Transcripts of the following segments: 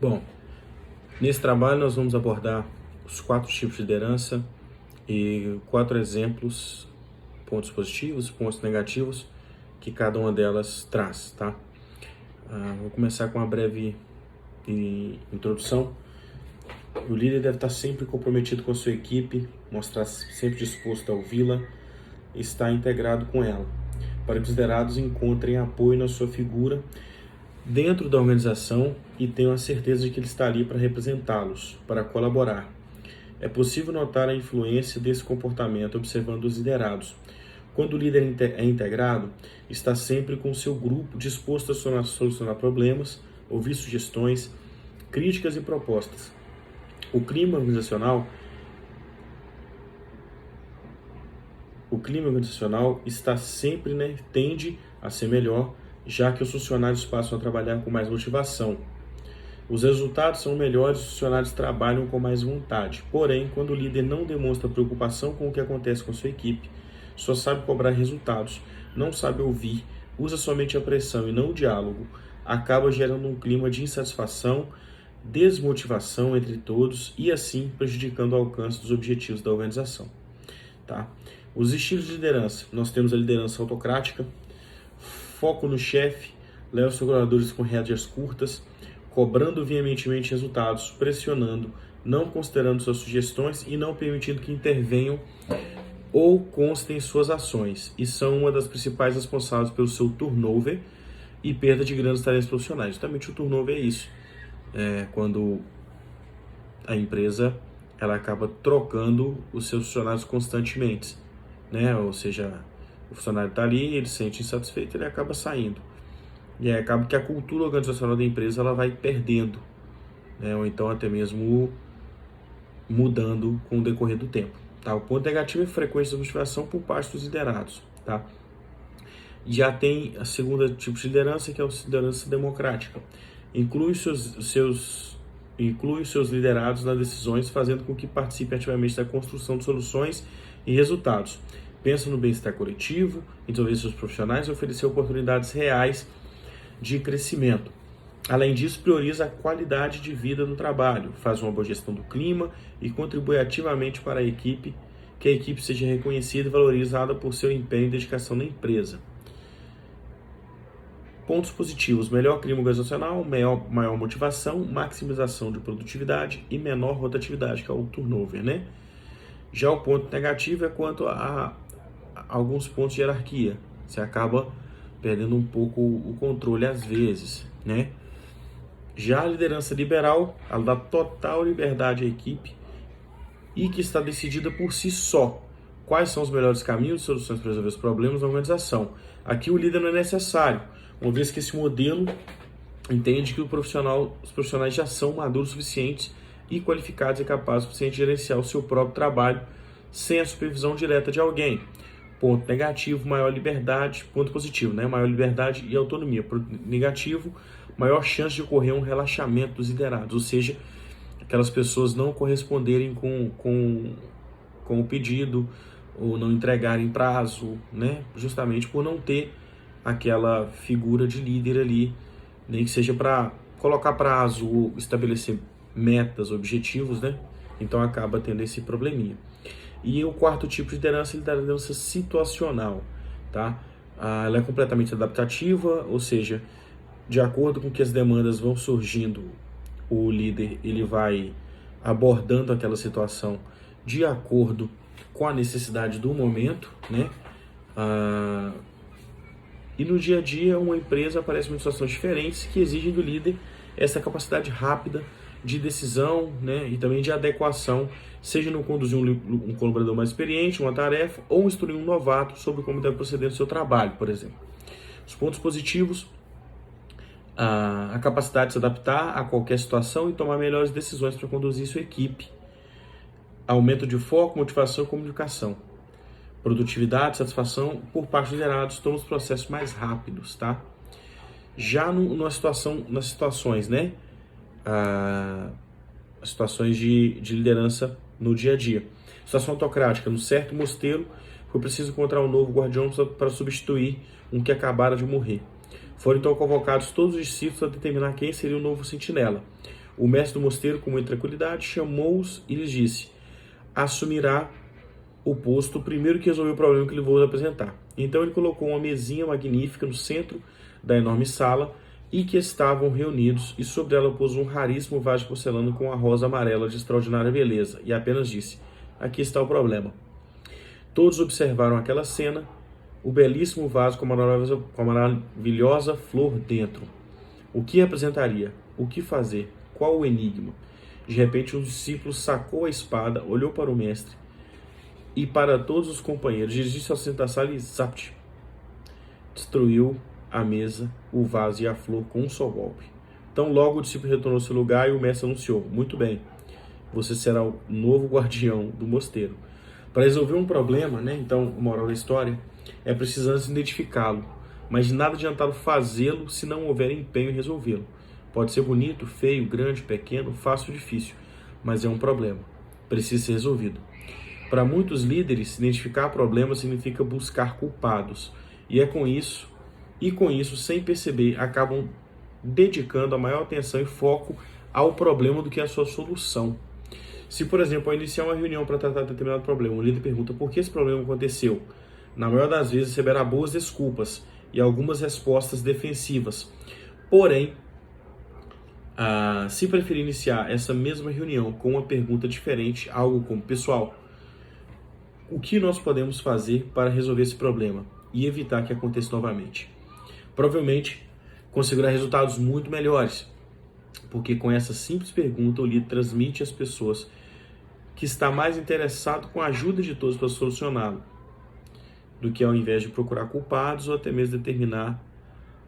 Bom, nesse trabalho nós vamos abordar os 4 tipos de liderança e 4 exemplos, pontos positivos, pontos negativos que cada uma delas traz, tá? Vou começar com uma breve introdução. O líder deve estar sempre comprometido com a sua equipe, mostrar sempre disposto a ouvi-la e estar integrado com ela, para que os liderados encontrem apoio na sua figura dentro da organização e tenham a certeza de que ele está ali para representá-los, para colaborar. É possível notar a influência desse comportamento observando os liderados. Quando o líder é integrado, está sempre com o seu grupo disposto a solucionar problemas, ouvir sugestões, críticas e propostas. O clima organizacional está sempre, tende a ser melhor, já que os funcionários passam a trabalhar com mais motivação. Os resultados são melhores, os funcionários trabalham com mais vontade. Porém, quando o líder não demonstra preocupação com o que acontece com sua equipe, só sabe cobrar resultados, não sabe ouvir, usa somente a pressão e não o diálogo, acaba gerando um clima de insatisfação, desmotivação entre todos e assim prejudicando o alcance dos objetivos da organização. Tá? Os estilos de liderança. Nós temos a liderança autocrática, foco no chefe, leva os colaboradores com rédeas curtas, cobrando veementemente resultados, pressionando, não considerando suas sugestões e não permitindo que intervenham ou constem suas ações, e são uma das principais responsáveis pelo seu turnover e perda de grandes talentos profissionais. Justamente o turnover é isso, quando a empresa ela acaba trocando os seus funcionários constantemente, ou seja, o funcionário está ali, ele se sente insatisfeito, ele acaba saindo. E aí acaba que a cultura organizacional da empresa ela vai perdendo, ou então até mesmo mudando com o decorrer do tempo. Tá? O ponto negativo é a frequência da motivação por parte dos liderados. Tá? Já tem a segunda tipo de liderança, que é a liderança democrática. Inclui os seus liderados nas decisões, fazendo com que participem ativamente da construção de soluções e resultados. Pensa no bem-estar coletivo, em desenvolver seus profissionais e oferecer oportunidades reais de crescimento. Além disso, prioriza a qualidade de vida no trabalho, faz uma boa gestão do clima e contribui ativamente para que a equipe seja reconhecida e valorizada por seu empenho e dedicação na empresa. Pontos positivos: melhor clima organizacional, maior motivação, maximização de produtividade e menor rotatividade, que é o turnover, Já o ponto negativo é quanto a alguns pontos de hierarquia. Você acaba perdendo um pouco o controle às vezes, Já a liderança liberal, ela dá total liberdade à equipe e que está decidida por si só. Quais são os melhores caminhos e soluções para resolver os problemas da organização? Aqui o líder não é necessário, uma vez que esse modelo entende que os profissionais já são maduros suficientes e qualificados e capazes o suficiente de gerenciar o seu próprio trabalho sem a supervisão direta de alguém. Ponto negativo, maior liberdade. Ponto positivo, maior liberdade e autonomia. Ponto negativo, maior chance de ocorrer um relaxamento dos liderados, ou seja, aquelas pessoas não corresponderem com o pedido ou não entregarem prazo, justamente por não ter aquela figura de líder ali, nem que seja para colocar prazo ou estabelecer metas, objetivos, Então acaba tendo esse probleminha. E o quarto tipo de liderança é a liderança situacional, tá? Ela é completamente adaptativa, ou seja, de acordo com que as demandas vão surgindo, o líder ele vai abordando aquela situação de acordo com a necessidade do momento, E no dia a dia, uma empresa aparece em situações diferentes que exigem do líder essa capacidade rápida de decisão, e também de adequação, seja no conduzir um colaborador mais experiente, uma tarefa, ou instruir um novato sobre como deve proceder no seu trabalho, por exemplo. Os pontos positivos: a capacidade de se adaptar a qualquer situação e tomar melhores decisões para conduzir sua equipe. Aumento de foco, motivação e comunicação. Produtividade, satisfação por parte dos liderados, torna os processos mais rápidos, tá? Já nas situações, as situações de liderança no dia a dia. Situação autocrática: no certo mosteiro, foi preciso encontrar um novo guardião para substituir um que acabara de morrer. Foram então convocados todos os discípulos a determinar quem seria o novo sentinela. O mestre do mosteiro, com muita tranquilidade, chamou-os e lhes disse: assumirá o posto primeiro que resolver o problema que lhe vou apresentar. Então ele colocou uma mesinha magnífica no centro da enorme sala e que estavam reunidos, e sobre ela pôs um raríssimo vaso de porcelana com uma rosa amarela de extraordinária beleza, e apenas disse: aqui está o problema. Todos observaram aquela cena, o belíssimo vaso com a maravilhosa flor dentro. O que representaria? O que fazer? Qual o enigma? De repente, um discípulo sacou a espada, olhou para o mestre e para todos os companheiros, dirigiu-se ao centro da sala e zapt! Destruiu a mesa, o vaso e a flor com um só golpe. Então logo o discípulo retornou ao seu lugar e o mestre anunciou: muito bem, você será o novo guardião do mosteiro. Para resolver um problema, então, moral da história, é preciso antes identificá-lo, mas de nada adiantá-lo fazê-lo se não houver empenho em resolvê-lo. Pode ser bonito, feio, grande, pequeno, fácil ou difícil, mas é um problema, precisa ser resolvido. Para muitos líderes, identificar problemas significa buscar culpados, e com isso, sem perceber, acabam dedicando a maior atenção e foco ao problema do que à sua solução. Se, por exemplo, ao iniciar uma reunião para tratar de determinado problema, o líder pergunta por que esse problema aconteceu, na maior das vezes receberá boas desculpas e algumas respostas defensivas. Porém, se preferir iniciar essa mesma reunião com uma pergunta diferente, algo como: pessoal, o que nós podemos fazer para resolver esse problema e evitar que aconteça novamente? Provavelmente conseguirá resultados muito melhores, porque com essa simples pergunta o líder transmite às pessoas que está mais interessado com a ajuda de todos para solucioná-lo, do que ao invés de procurar culpados ou até mesmo determinar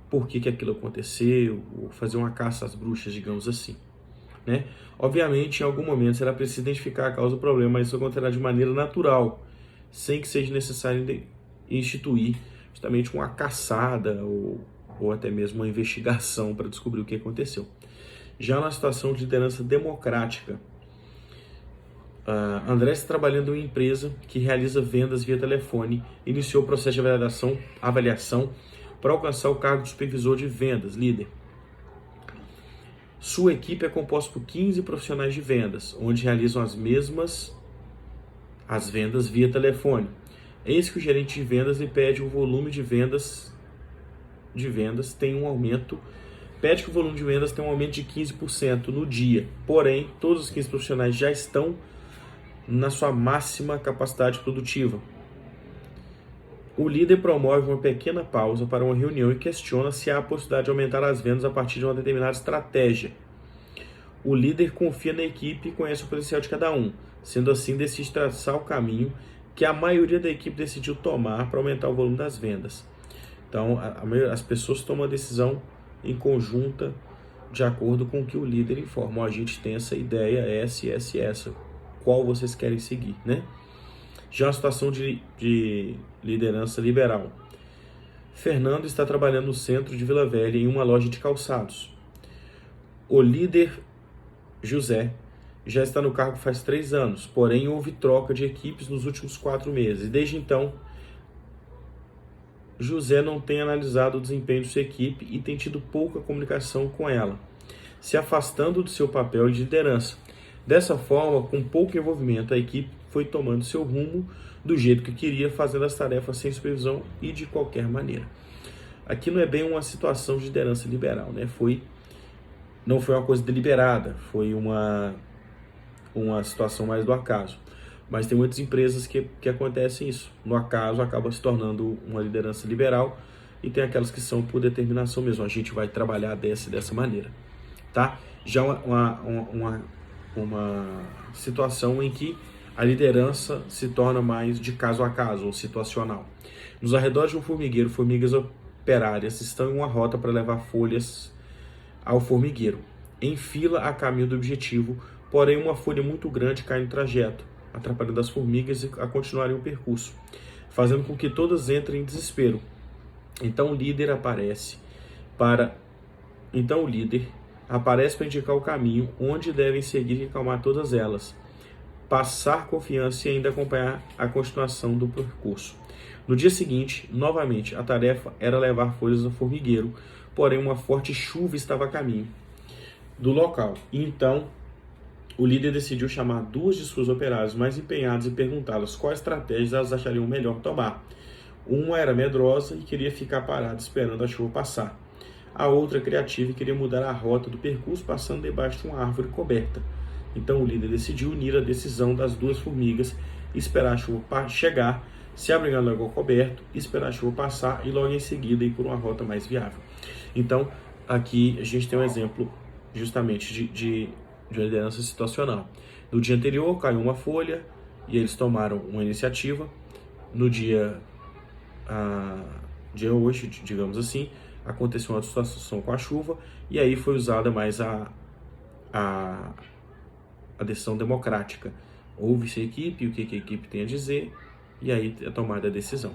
por que aquilo aconteceu, ou fazer uma caça às bruxas, digamos assim. Obviamente, em algum momento será preciso identificar a causa do problema, mas isso acontecerá de maneira natural, sem que seja necessário instituir justamente uma caçada ou até mesmo uma investigação para descobrir o que aconteceu. Já na situação de liderança democrática, André está trabalhando em uma empresa que realiza vendas via telefone, iniciou o processo de avaliação para alcançar o cargo de supervisor de vendas, líder. Sua equipe é composta por 15 profissionais de vendas, onde realizam as vendas via telefone. Eis que o gerente de vendas lhe pede o volume de vendas tem um aumento, pede que o volume de vendas tenha um aumento de 15% no dia. Porém, todos os 15 profissionais já estão na sua máxima capacidade produtiva. O líder promove uma pequena pausa para uma reunião e questiona se há a possibilidade de aumentar as vendas a partir de uma determinada estratégia. O líder confia na equipe e conhece o potencial de cada um. Sendo assim, decide traçar o caminho que a maioria da equipe decidiu tomar para aumentar o volume das vendas. Então, as pessoas tomam a decisão em conjunta de acordo com o que o líder informa. A gente tem essa ideia, essa. Qual vocês querem seguir, Já a situação de liderança liberal. Fernando está trabalhando no centro de Vila Velha em uma loja de calçados. O líder José já está no cargo faz 3 anos, porém houve troca de equipes nos últimos 4 meses. E desde então, José não tem analisado o desempenho de sua equipe e tem tido pouca comunicação com ela, se afastando do seu papel de liderança. Dessa forma, com pouco envolvimento, a equipe foi tomando seu rumo do jeito que queria, fazendo as tarefas sem supervisão e de qualquer maneira. Aqui não é bem uma situação de liderança liberal, não foi uma coisa deliberada, foi uma situação mais do acaso. Mas tem muitas empresas que acontecem isso. No acaso, acaba se tornando uma liderança liberal e tem aquelas que são por determinação mesmo. A gente vai trabalhar dessa maneira, tá? Já uma situação em que a liderança se torna mais de caso a caso ou situacional. Nos arredores de um formigueiro, formigas operárias estão em uma rota para levar folhas ao formigueiro, em fila a caminho do objetivo, porém uma folha muito grande cai no trajeto, atrapalhando as formigas a continuarem o percurso, fazendo com que todas entrem em desespero. Então o líder aparece para indicar o caminho onde devem seguir e acalmar todas elas, passar confiança e ainda acompanhar a continuação do percurso. No dia seguinte, novamente, a tarefa era levar folhas ao formigueiro, porém uma forte chuva estava a caminho. do local. Então, o líder decidiu chamar duas de suas operárias mais empenhadas e perguntá-las quais estratégias elas achariam melhor tomar. Uma era medrosa e queria ficar parada esperando a chuva passar. A outra, criativa, e queria mudar a rota do percurso passando debaixo de uma árvore coberta. Então o líder decidiu unir a decisão das duas formigas, esperar a chuva chegar, se abrigar no lugar coberto, esperar a chuva passar e logo em seguida ir por uma rota mais viável. Então aqui a gente tem um exemplo justamente de liderança situacional. No dia anterior caiu uma folha e eles tomaram uma iniciativa. No dia hoje, digamos assim, aconteceu uma situação com a chuva e aí foi usada mais a decisão democrática. Ouve-se a equipe, o que a equipe tem a dizer e aí é tomada a decisão.